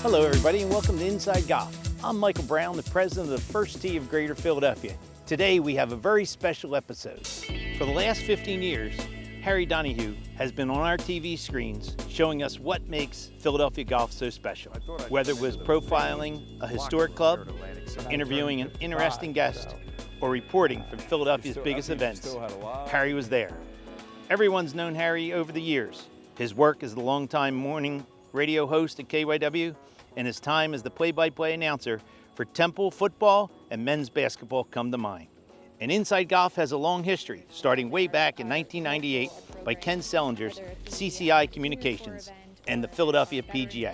Hello, everybody, and welcome to Inside Golf. I'm Michael Brown, the president of the First Tee of Greater Philadelphia. Today, we have a very special episode. For the last 15 years, Harry Donahue has been on our TV screens showing us what makes Philadelphia golf so special. Whether it was profiling a historic club, interviewing an interesting guest, or reporting from Philadelphia's biggest events, Harry was there. Everyone's known Harry over the years. His work as the longtime morning radio host at KYW and his time as the play-by-play announcer for Temple football and men's basketball come to mind. And Inside Golf has a long history, starting way back in 1998 by Ken Sellinger's CCI Communications and the Philadelphia PGA.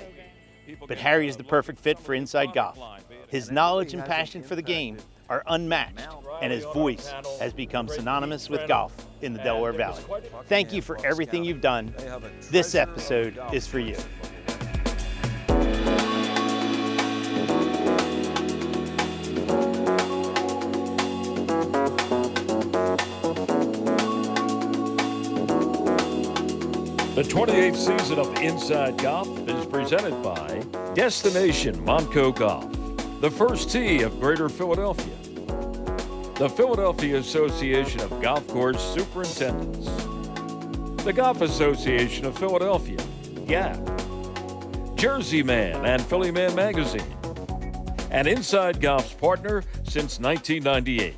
But Harry is the perfect fit for Inside Golf. His knowledge and passion for the game are unmatched, and his voice has become synonymous with golf in the Delaware Valley. Thank you for everything you've done. This episode is for you. The 28th season of Inside Golf is presented by Destination Montco Golf, the First Tee of Greater Philadelphia, the Philadelphia Association of Golf Course Superintendents, the Golf Association of Philadelphia, GAP, Jersey Man and Philly Man Magazine, and Inside Golf's partner since 1998,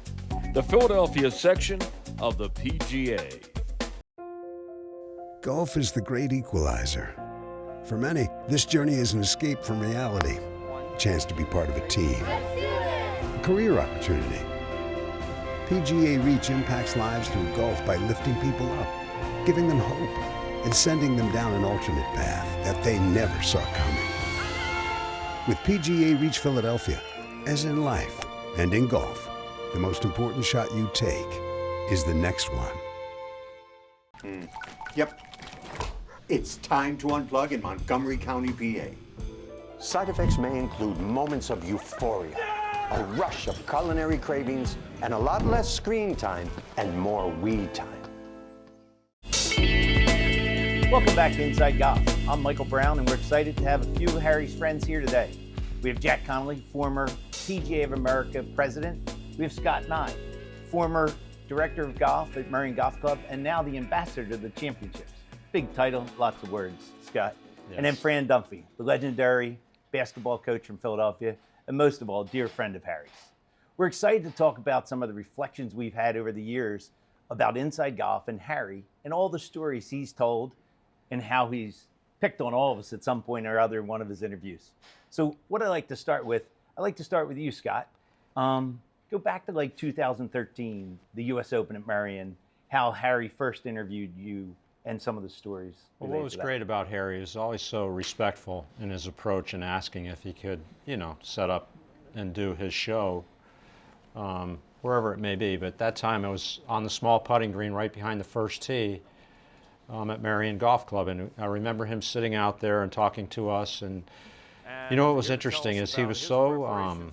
the Philadelphia section of the PGA. Golf is the great equalizer. For many, this journey is an escape from reality, a chance to be part of a team, a career opportunity. PGA Reach impacts lives through golf by lifting people up, giving them hope, and sending them down an alternate path that they never saw coming. With PGA Reach Philadelphia, as in life and in golf, the most important shot you take is the next one. Yep. It's time to unplug in Montgomery County, PA. Side effects may include moments of euphoria, a rush of culinary cravings, and a lot less screen time and more weed time. Welcome back to Inside Golf. I'm Michael Brown, and we're excited to have a few of Harry's friends here today. We have Jack Connolly, former PGA of America president. We have Scott Nye, former director of golf at Marion Golf Club, and now the ambassador to the championships. Big title, lots of words, Scott. Yes. And then Fran Dunphy, the legendary basketball coach from Philadelphia, and most of all, dear friend of Harry's. We're excited to talk about some of the reflections we've had over the years about Inside Golf and Harry and all the stories he's told and how he's picked on all of us at some point or other in one of his interviews. So what I'd like to start with you, Scott. Go back to like 2013, the U.S. Open at Marion, how Harry first interviewed you and some of the stories. Well, what was great about Harry is always so respectful in his approach and asking if he could, set up and do his show wherever it may be. But at that time, it was on the small putting green right behind the first tee at Marion Golf Club. And I remember him sitting out there and talking to us. And what was interesting is he was so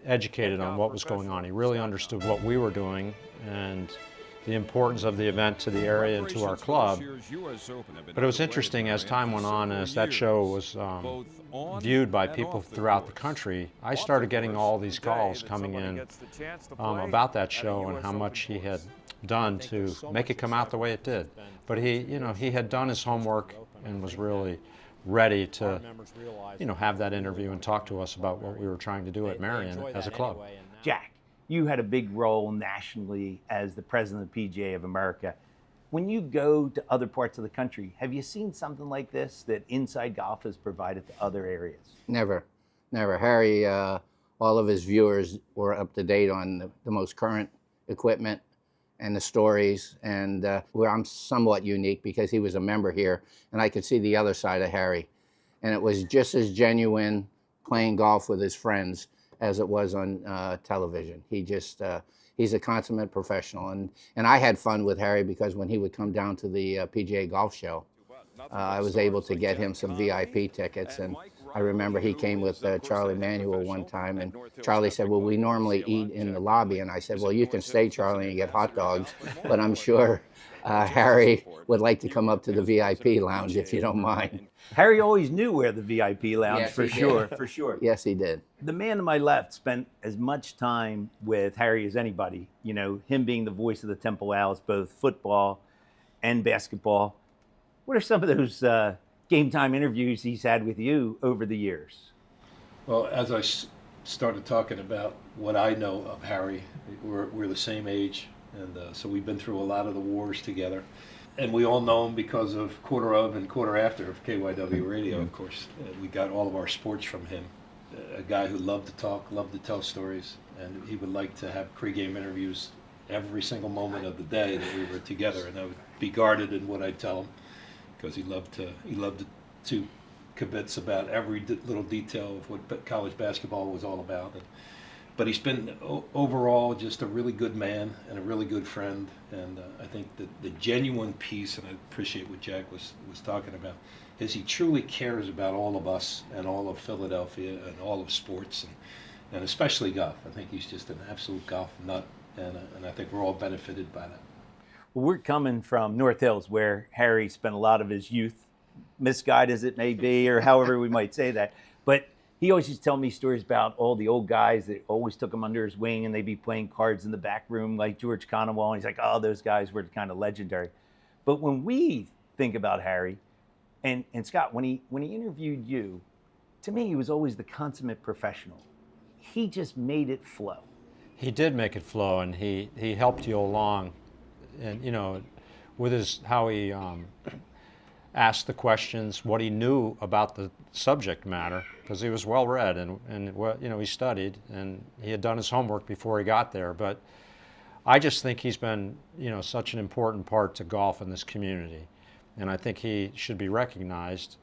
educated on what was going on. He really understood what we were doing and the importance of the event to the area and to our club. But it was interesting as time went on, as that show was viewed by people throughout the country, I started getting all these calls coming in about that show and how much he had done to make it come out the way it did. But he had done his homework and was really ready to, have that interview and talk to us about what we were trying to do at Marion as a club. Jack, you had a big role nationally as the president of the PGA of America. When you go to other parts of the country, have you seen something like this that Inside Golf has provided to other areas? Never. Harry, all of his viewers were up to date on the most current equipment and the stories, and where I'm somewhat unique because he was a member here, and I could see the other side of Harry. And it was just as genuine playing golf with his friends as it was on television. He's a consummate professional. And I had fun with Harry because when he would come down to the PGA Golf Show, I was able to get him some VIP tickets. And I remember he came with Charlie Manuel one time, and Charlie said, well, we normally eat in the lobby. And I said, well, you can stay, Charlie, and get hot dogs, but I'm sure Harry would like to come up to the VIP lounge if you don't mind. Harry always knew where the VIP lounge, Yes, for he did. sure, for sure. Yes, he did. The man to my left spent as much time with Harry as anybody, you know, him being the voice of the Temple Owls, both football and basketball. What are some of those game time interviews he's had with you over the years? Well, as I started talking about what I know of Harry, we're the same age, and so we've been through a lot of the wars together. And we all know him because of Quarter of and Quarter After of KYW Radio, of course. We got all of our sports from him. A guy who loved to talk, loved to tell stories, and he would like to have pregame interviews every single moment of the day that we were together. And I would be guarded in what I'd tell him, because he loved to kibitz about every little detail of what college basketball was all about. But he's been overall just a really good man and a really good friend. And I think that the genuine piece, and I appreciate what Jack was talking about, is he truly cares about all of us and all of Philadelphia and all of sports, and especially golf. I think he's just an absolute golf nut, and I think we're all benefited by that. Well, we're coming from North Hills, where Harry spent a lot of his youth, misguided as it may be, or however we might say that. But he always used to tell me stories about all the old guys that always took him under his wing, and they'd be playing cards in the back room like George Conowall. And he's like, oh, those guys were kind of legendary. But when we think about Harry, and Scott, when he interviewed you, to me, he was always the consummate professional. He just made it flow. He did make it flow, and he helped you along. And, you know, with how he asked the questions, what he knew about the subject matter, because he was well read and you know, he studied and he had done his homework before he got there. But I just think he's been, you know, such an important part to golf in this community, and I think he should be recognized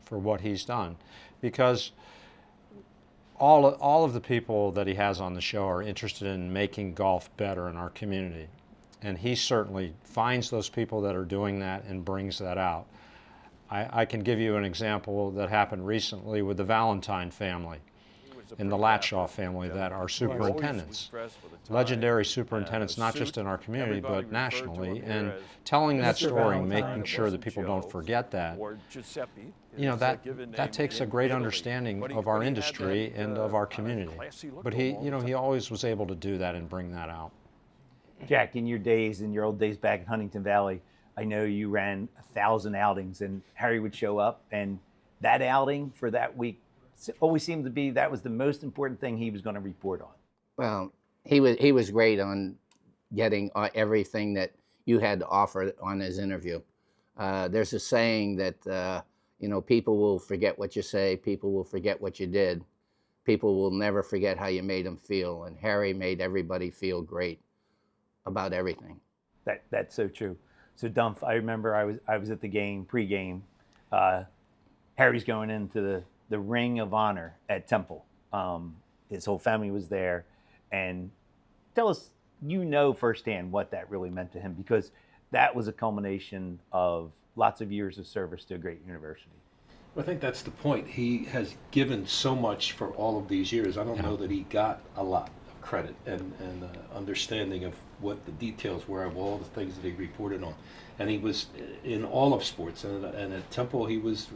for what he's done, because all of the people that he has on the show are interested in making golf better in our community, and he certainly finds those people that are doing that and brings that out. I can give you an example that happened recently with the Valentine family and the Latshaw family that are superintendents, legendary superintendents, not just in our community, but nationally, and telling that story and making sure that people don't forget that. You know, that takes a great understanding of our industry and of our community. But he always was able to do that and bring that out. Jack, in your old days back in Huntington Valley, I know you ran 1,000 outings, and Harry would show up, and that outing for that week always seemed to be that was the most important thing he was going to report on. Well, he was great on getting everything that you had to offer on his interview. There's a saying that you know, people will forget what you say, people will forget what you did, people will never forget how you made them feel, and Harry made everybody feel great about everything. That's so true. So Dumph, I remember I was at the game, pregame. Harry's going into the Ring of Honor at Temple. His whole family was there. And tell us, you know firsthand what that really meant to him, because that was a culmination of lots of years of service to a great university. I think that's the point. He has given so much for all of these years. I don't know that he got a lot of credit and understanding of what the details were of all the things that he reported on. And he was in all of sports, and at Temple he was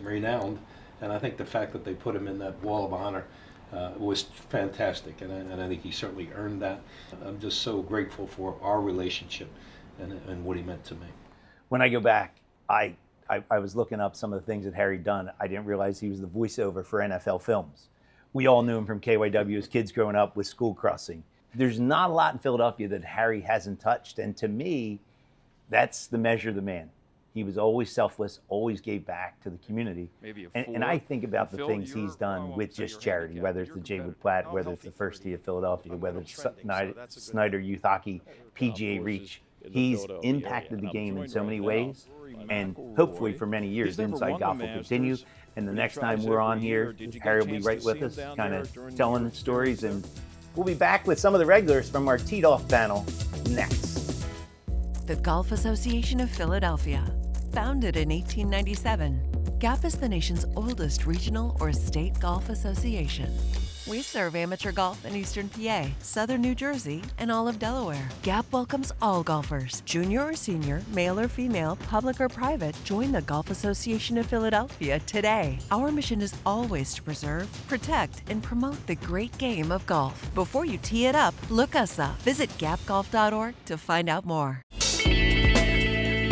renowned, and I think the fact that they put him in that Wall of Honor was fantastic, and I think he certainly earned that. I'm just so grateful for our relationship and what he meant to me. When I go back, I was looking up some of the things that Harry done. I didn't realize he was the voiceover for NFL films. We all knew him from KYW as kids growing up with School Crossing. There's not a lot in Philadelphia that Harry hasn't touched, and to me, that's the measure of the man. He was always selfless, always gave back to the community. And I think about the things he's done with just charity, whether it's the Jaywood Platt, whether it's the First Tee of Philadelphia, whether it's Snyder Youth Hockey, PGA Reach. He's impacted the game in so many ways, and hopefully for many years, Inside Golf will continue. And the next time we're on here, Harry will be right with us, kind of telling stories, and we'll be back with some of the regulars from our Teed Off panel next. The Golf Association of Philadelphia, founded in 1897, GAP is the nation's oldest regional or state golf association. We serve amateur golf in Eastern PA, Southern New Jersey, and all of Delaware. GAP welcomes all golfers, junior or senior, male or female, public or private. Join the Golf Association of Philadelphia today. Our mission is always to preserve, protect, and promote the great game of golf. Before you tee it up, look us up. Visit gapgolf.org to find out more.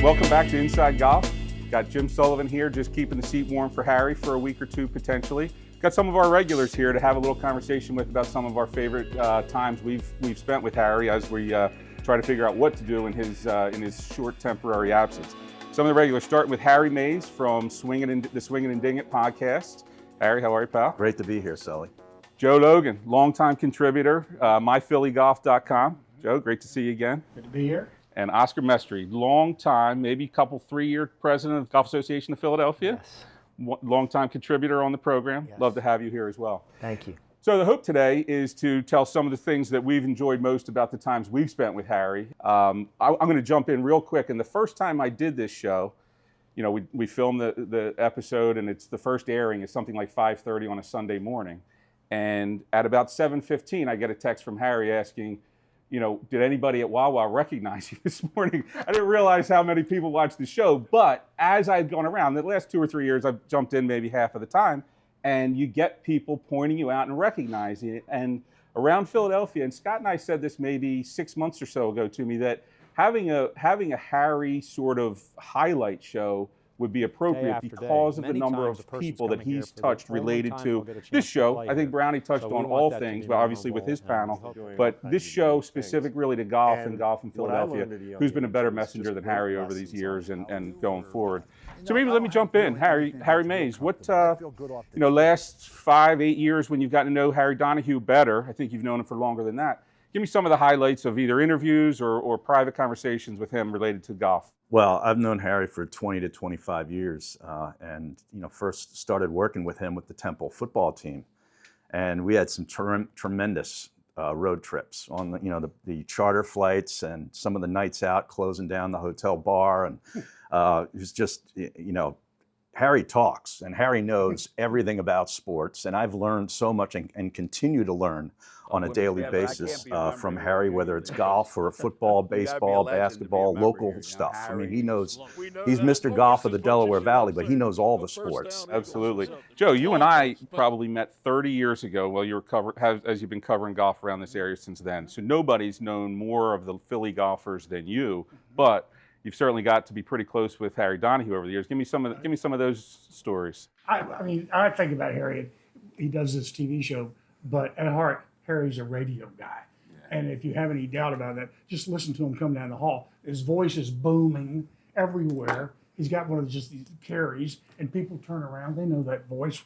Welcome back to Inside Golf. Got Jim Sullivan here, just keeping the seat warm for Harry for a week or two potentially. Got some of our regulars here to have a little conversation with about some of our favorite times we've spent with Harry as we try to figure out what to do in his short temporary absence. Some of the regulars, starting with Harry Mays from the Swingin' and Ding It podcast. Harry, how are you, pal? Great to be here, Sully. Joe Logan, longtime contributor, myphillygolf.com. Joe, great to see you again. Good to be here. And Oscar Mestry, longtime, maybe couple 3-year president of the Golf Association of Philadelphia. Yes. Longtime contributor on the program. Yes. Love to have you here as well. Thank you. So the hope today is to tell some of the things that we've enjoyed most about the times we've spent with Harry. I'm going to jump in real quick. And the first time I did this show, you know, we filmed the episode, and it's the first airing is something like 5:30 on a Sunday morning. And at about 7:15, I get a text from Harry asking, you know, did anybody at Wawa recognize you this morning? I didn't realize how many people watched the show, but as I've gone around, the last 2 or 3 years, I've jumped in maybe half of the time, and you get people pointing you out and recognizing it. And around Philadelphia, and Scott and I said this maybe 6 months or so ago to me, that having a Harry sort of highlight show would be appropriate because of the number of people that he's touched related to this show. I think Brownie touched on all things, but obviously with his panel, but this show specific really to golf and golf in Philadelphia, who's been a better messenger than Harry over these years and going forward. So maybe let me jump in. Harry Mays, what, last 5-8 years when you've gotten to know Harry Donahue better, I think you've known him for longer than that. Give me some of the highlights of either interviews or private conversations with him related to golf. Well, I've known Harry for 20 to 25 years, and first started working with him with the Temple football team, and we had some tremendous road trips on the charter flights and some of the nights out, closing down the hotel bar, and it was just Harry talks, and Harry knows everything about sports, and I've learned so much and continue to learn on a daily basis from Harry, whether it's golf or football, baseball, basketball, local stuff. I mean, he knows, he's Mr. Golf of the Delaware Valley, but he knows all the sports. Absolutely. Joe, you and I probably met 30 years ago while you were as you've been covering golf around this area since then. So nobody's known more of the Philly golfers than you, but you've certainly got to be pretty close with Harry Donahue over the years. Give me some of those stories. I mean, I think about Harry. He does this TV show, but at heart, Harry's a radio guy. And if you have any doubt about that, just listen to him come down the hall. His voice is booming everywhere. He's got one of just these carries, and people turn around. They know that voice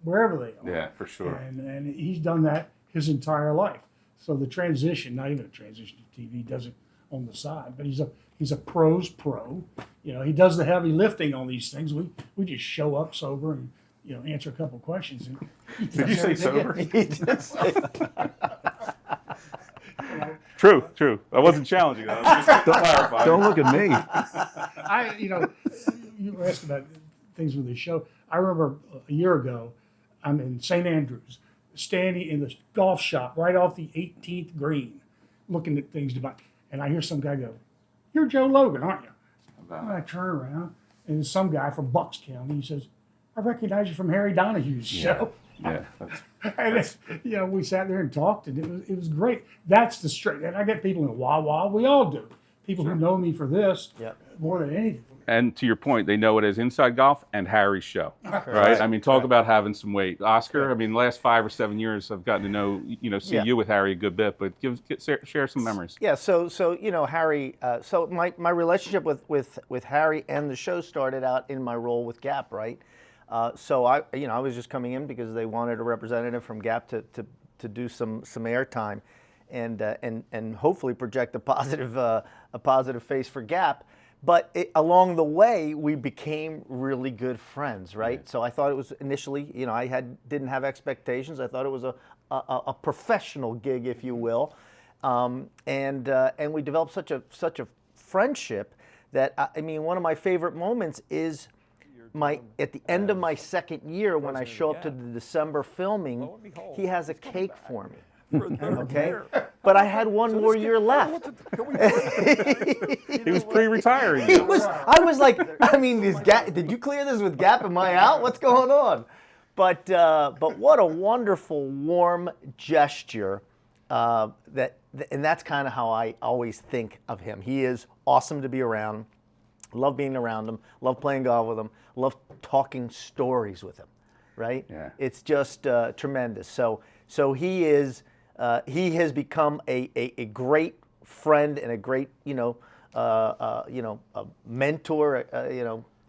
wherever they are. Yeah, for sure. And he's done that his entire life. So the transition, not even a transition to TV, does it on the side. But he's a pro's pro. He does the heavy lifting on these things. We just show up sober and answer a couple questions. Did you say sober? He did say True. I wasn't challenging that. I was just to clarify. Don't look at me. You were asked about things with the show. I remember a year ago, I'm in St. Andrews, standing in the golf shop right off the 18th green, looking at things to buy. And I hear some guy go, "You're Joe Logan, aren't you?" And I turn around, and there's some guy from Bucks County. He says, "I recognize you from Harry Donahue's show." Yeah. And we sat there and talked, and it was great. That's the straight. And I get people in Wawa. We all do. People who know me for this more than anything. And to your point, they know it as Inside Golf and Harry's show, right? I mean, talk about having some weight. Oscar, I mean, the last 5 or 7 years, I've gotten to know, see you with Harry a good bit, but share some memories. Yeah, so Harry, so my relationship with Harry and the show started out in my role with Gap, right? So I was just coming in because they wanted a representative from Gap to do some airtime, and hopefully project a positive face for Gap. But along the way, we became really good friends, right? Yeah. So I thought it was initially, didn't have expectations. I thought it was a professional gig, if you will, and we developed such a friendship that one of my favorite moments is at the end of my second year, when I show up to the December filming, he has a cake for me. Okay, but I had one more year left. He was pre-retiring. I was like, I mean, did you clear this with Gap? Am I out? What's going on? But what a wonderful, warm gesture. And that's kind of how I always think of him. He is awesome to be around. Love being around him. Love playing golf with him. Love talking stories with him. Right? Yeah. It's just tremendous. So he is. He has become a great friend and a great, a mentor,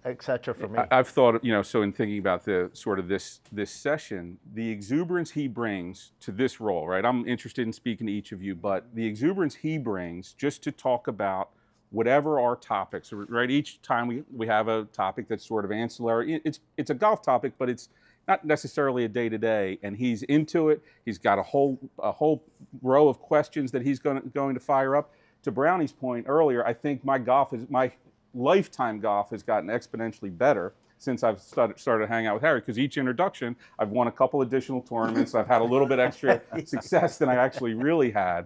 etc. for me. I've thought, so in thinking about the sort of this session, the exuberance he brings to this role, right? I'm interested in speaking to each of you, but the exuberance he brings just to talk about whatever our topics, right? Each time we have a topic that's sort of ancillary. It's a golf topic, but it's not necessarily a day-to-day, and he's into it. He's got a whole row of questions that he's going to fire up. To Brownie's point earlier, I think my lifetime golf has gotten exponentially better since I've started hanging out with Harry, because each introduction, I've won a couple additional tournaments. I've had a little bit extra success than I actually really had.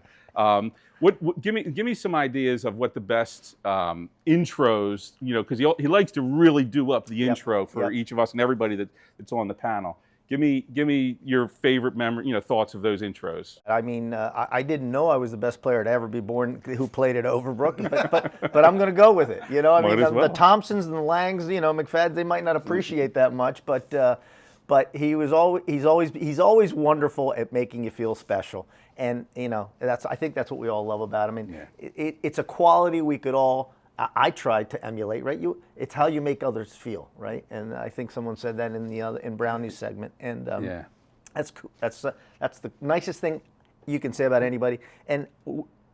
Give me some ideas of what the best intros, because he likes to really do up the intro for each of us and everybody that's on the panel. Give me your favorite thoughts of those intros. I mean, I didn't know I was the best player to ever be born who played at Overbrook, but I'm going to go with it. I mean, the Thompsons and the Langs, McFadden, they might not appreciate that much, but he's always wonderful at making you feel special. And I think that's what we all love about him. I mean, it's a quality we could all. I tried to emulate, right? It's how you make others feel, right? And I think someone said that in Brownie's segment. And that's cool. That's the nicest thing you can say about anybody. And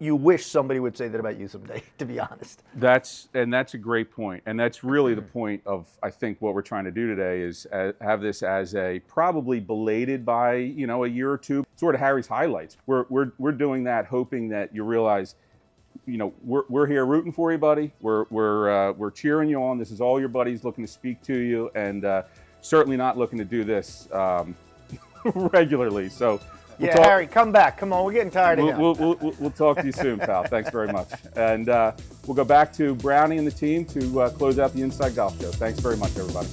you wish somebody would say that about you someday, to be honest. That's a great point, and that's really the point of, I think, what we're trying to do today is have this as a probably belated by a year or two, sort of Harry's highlights. We're doing that, hoping that you realize, we're here rooting for you, buddy. We're cheering you on. This is all your buddies looking to speak to you, and certainly not looking to do this regularly. So. Harry, come back. Come on, we're getting tired of you. We'll talk to you soon, pal. Thanks very much. And we'll go back to Brownie and the team to close out the Inside Golf Show. Thanks very much, everybody.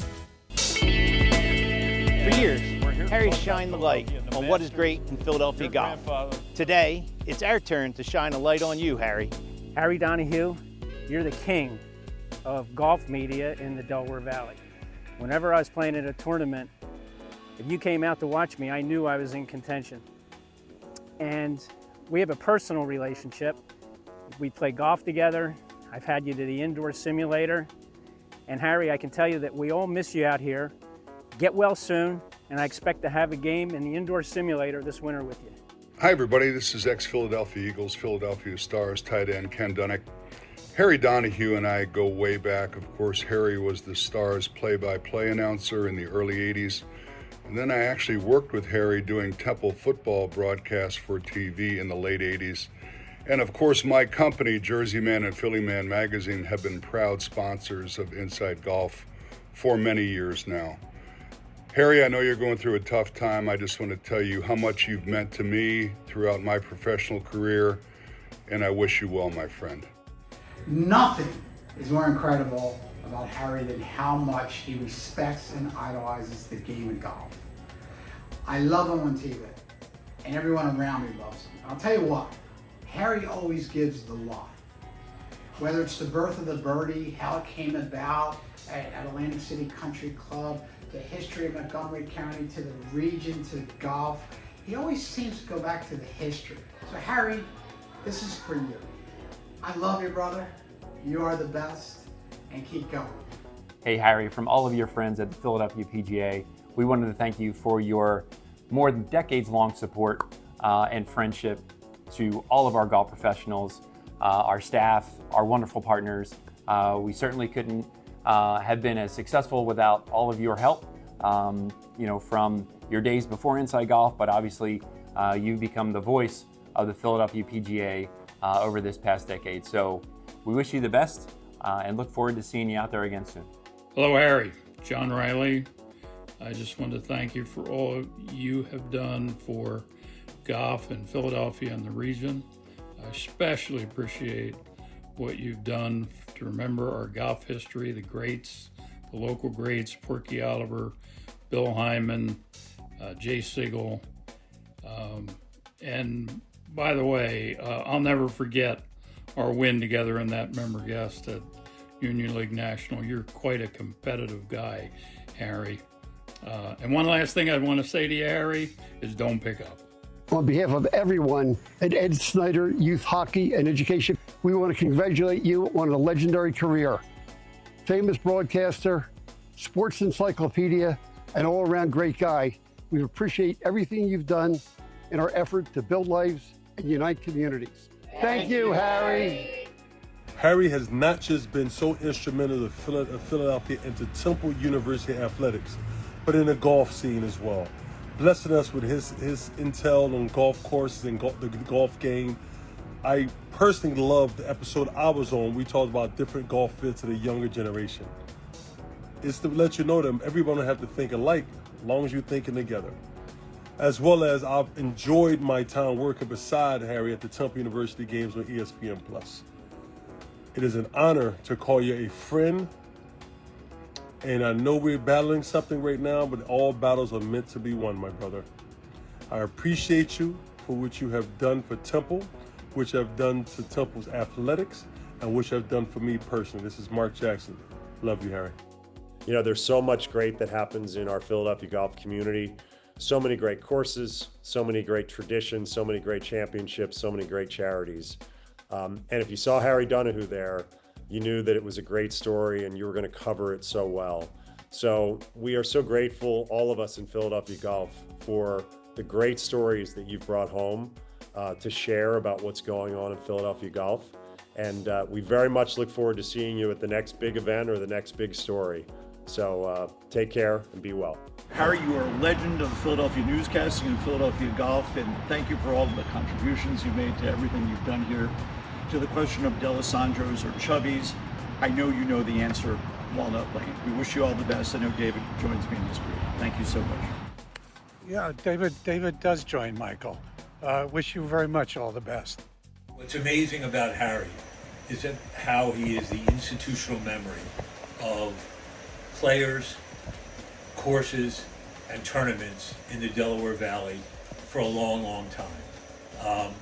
For years, Harry shined the light on what is great in Philadelphia golf. Today, it's our turn to shine a light on you, Harry. Harry Donahue, you're the king of golf media in the Delaware Valley. Whenever I was playing at a tournament, if you came out to watch me, I knew I was in contention. And we have a personal relationship. We play golf together. I've had you to the indoor simulator. And Harry, I can tell you that we all miss you out here. Get well soon, and I expect to have a game in the indoor simulator this winter with you. Hi everybody, this is ex-Philadelphia Eagles, Philadelphia Stars tight end Ken Donahghue. Harry Donahue and I go way back. Of course, Harry was the Stars play-by-play announcer in the early 80s. And then I actually worked with Harry doing Temple football broadcasts for TV in the late 80s. And of course, my company, Jersey Man and Philly Man magazine, have been proud sponsors of Inside Golf for many years now. Harry, I know you're going through a tough time. I just want to tell you how much you've meant to me throughout my professional career, and I wish you well, my friend. Nothing is more incredible about Harry than how much he respects and idolizes the game of golf. I love him on TV, and everyone around me loves him. I'll tell you what, Harry always gives the love. Whether it's the birth of the birdie, how it came about at Atlantic City Country Club, the history of Montgomery County, to the region, to golf, he always seems to go back to the history. So Harry, this is for you. I love you, brother. You are the best. And keep going. Hey Harry, from all of your friends at the Philadelphia PGA, we wanted to thank you for your more than decades-long support and friendship to all of our golf professionals, our staff, our wonderful partners. We certainly couldn't have been as successful without all of your help, from your days before Inside Golf, but obviously you've become the voice of the Philadelphia PGA over this past decade. So we wish you the best. And look forward to seeing you out there again soon. Hello, Harry. John Riley, I just want to thank you for all you have done for golf in Philadelphia and the region. I especially appreciate what you've done to remember our golf history, the greats, the local greats, Porky Oliver, Bill Hyman, Jay Sigel. And by the way, I'll never forget our win together in that member guest at Union League National. You're quite a competitive guy, Harry. And one last thing I'd want to say to you, Harry, is don't pick up. On behalf of everyone at Ed Snyder Youth Hockey and Education, we want to congratulate you on a legendary career. Famous broadcaster, sports encyclopedia, and all-around great guy. We appreciate everything you've done in our effort to build lives and unite communities. Thank you, Harry. Harry has not just been so instrumental to Philadelphia and to Temple University athletics, but in the golf scene as well, blessing us with his intel on golf courses and the golf game. I personally loved the episode I was on. We talked about different golf fits to the younger generation. It's to let you know that everyone will have to think alike as long as you're thinking together. As well as I've enjoyed my time working beside Harry at the Temple University games on ESPN+. It is an honor to call you a friend. And I know we're battling something right now, but all battles are meant to be won, my brother. I appreciate you for what you have done for Temple, which I've done to Temple's athletics, and which I've done for me personally. This is Mark Jackson. Love you, Harry. You know, there's so much great that happens in our Philadelphia golf community. So many great courses, so many great traditions, so many great championships, so many great charities. And if you saw Harry Donahue there, you knew that it was a great story and you were going to cover it so well. So we are so grateful, all of us in Philadelphia golf, for the great stories that you've brought home to share about what's going on in Philadelphia golf. And we very much look forward to seeing you at the next big event or the next big story. So take care and be well. Harry, you are a legend of Philadelphia newscasting and Philadelphia golf, and thank you for all the contributions you made to everything you've done here. To the question of D'Alessandro's or Chubby's, I know you know the answer, Walnut Lane. We wish you all the best. I know David joins me in this group. Thank you so much. Yeah, David does join Michael. Wish you very much all the best. What's amazing about Harry is that how he is the institutional memory of players, courses, and tournaments in the Delaware Valley for a long, long time.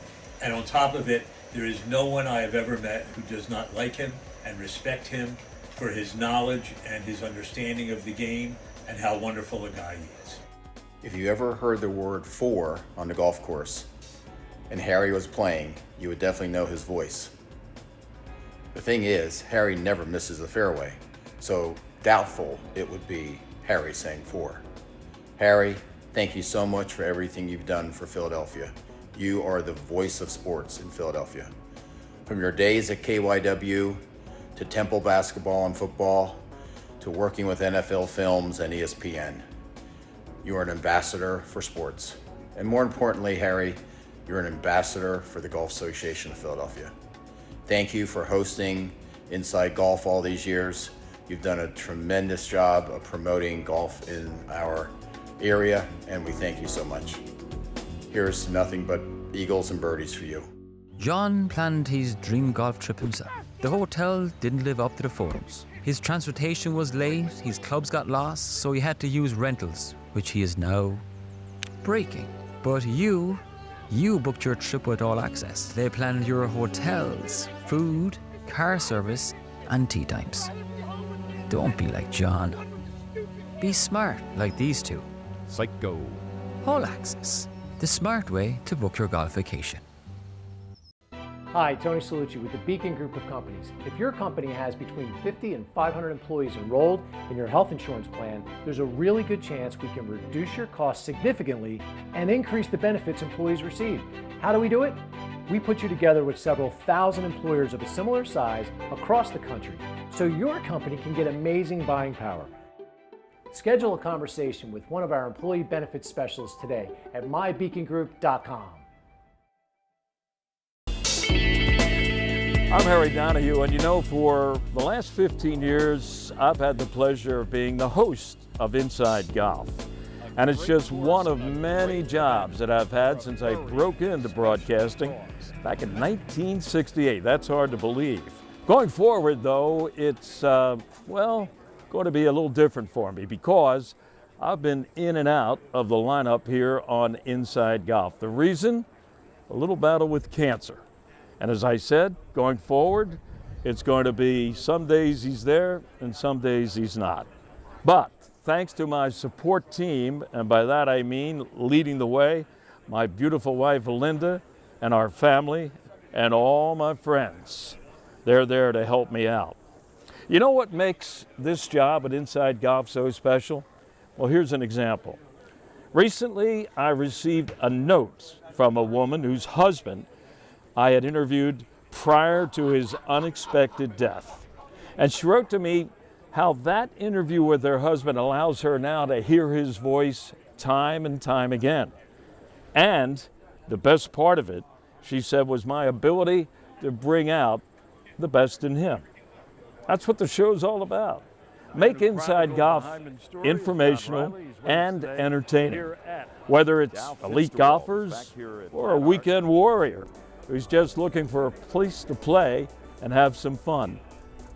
And on top of it, there is no one I have ever met who does not like him and respect him for his knowledge and his understanding of the game and how wonderful a guy he is. If you ever heard the word four on the golf course and Harry was playing, you would definitely know his voice. The thing is, Harry never misses a fairway, so doubtful it would be Harry saying four. Harry, thank you so much for everything you've done for Philadelphia. You are the voice of sports in Philadelphia. From your days at KYW, to Temple basketball and football, to working with NFL Films and ESPN. You are an ambassador for sports. And more importantly, Harry, you're an ambassador for the Golf Association of Philadelphia. Thank you for hosting Inside Golf all these years. You've done a tremendous job of promoting golf in our area, and we thank you so much. Here's nothing but eagles and birdies for you. John planned his dream golf trip himself. The hotel didn't live up to the photos. His transportation was late, his clubs got lost, so he had to use rentals, which he is now breaking. But you booked your trip with All Access. They planned your hotels, food, car service, and tea times. Don't be like John. Be smart like these two. Psycho. All Access, the smart way to book your golf vacation. Hi, Tony Salucci with the Beacon Group of Companies. If your company has between 50 and 500 employees enrolled in your health insurance plan, there's a really good chance we can reduce your costs significantly and increase the benefits employees receive. How do we do it? We put you together with several thousand employers of a similar size across the country, so your company can get amazing buying power. Schedule a conversation with one of our employee benefits specialists today at mybeacongroup.com. I'm Harry Donahue, and you know, for the last 15 years, I've had the pleasure of being the host of Inside Golf. And it's just one of many jobs that I've had since I broke into broadcasting back in 1968. That's hard to believe. Going forward, though, it's, going to be a little different for me because I've been in and out of the lineup here on Inside Golf. The reason? A little battle with cancer. And as I said, going forward, it's going to be some days he's there and some days he's not. But thanks to my support team, and by that I mean leading the way, my beautiful wife Linda and our family and all my friends. They're there to help me out. You know what makes this job at Inside Golf so special? Well, here's an example. Recently, I received a note from a woman whose husband I had interviewed prior to his unexpected death. And she wrote to me how that interview with her husband allows her now to hear his voice time and time again. And the best part of it, she said, was my ability to bring out the best in him. That's what the show's all about. Make Inside Golf informational and entertaining, whether it's elite golfers or a weekend warrior who's just looking for a place to play and have some fun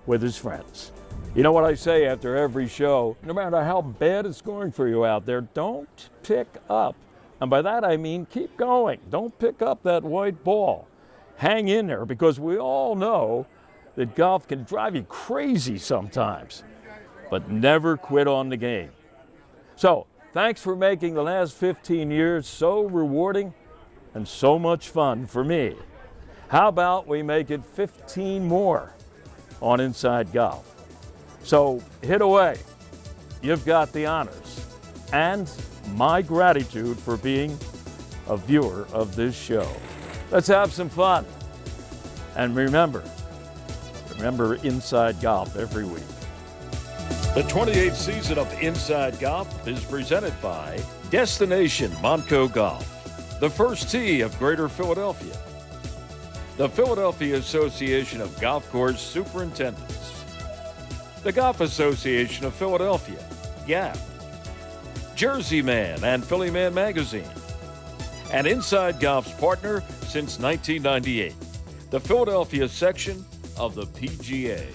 with his friends. You know what I say after every show? No matter how bad it's going for you out there, don't pick up. And by that I mean keep going. Don't pick up that white ball. Hang in there, because we all know that golf can drive you crazy sometimes, but never quit on the game. So, thanks for making the last 15 years so rewarding and so much fun for me. How about we make it 15 more on Inside Golf? So hit away. You've got the honors and my gratitude for being a viewer of this show. Let's have some fun. And remember Inside Golf every week. The 28th season of Inside Golf is presented by Destination Montco Golf, the First Tee of Greater Philadelphia, the Philadelphia Association of Golf Course Superintendents, the Golf Association of Philadelphia, GAP, Jersey Man and Philly Man Magazine, and Inside Golf's partner since 1998, the Philadelphia section of the PGA.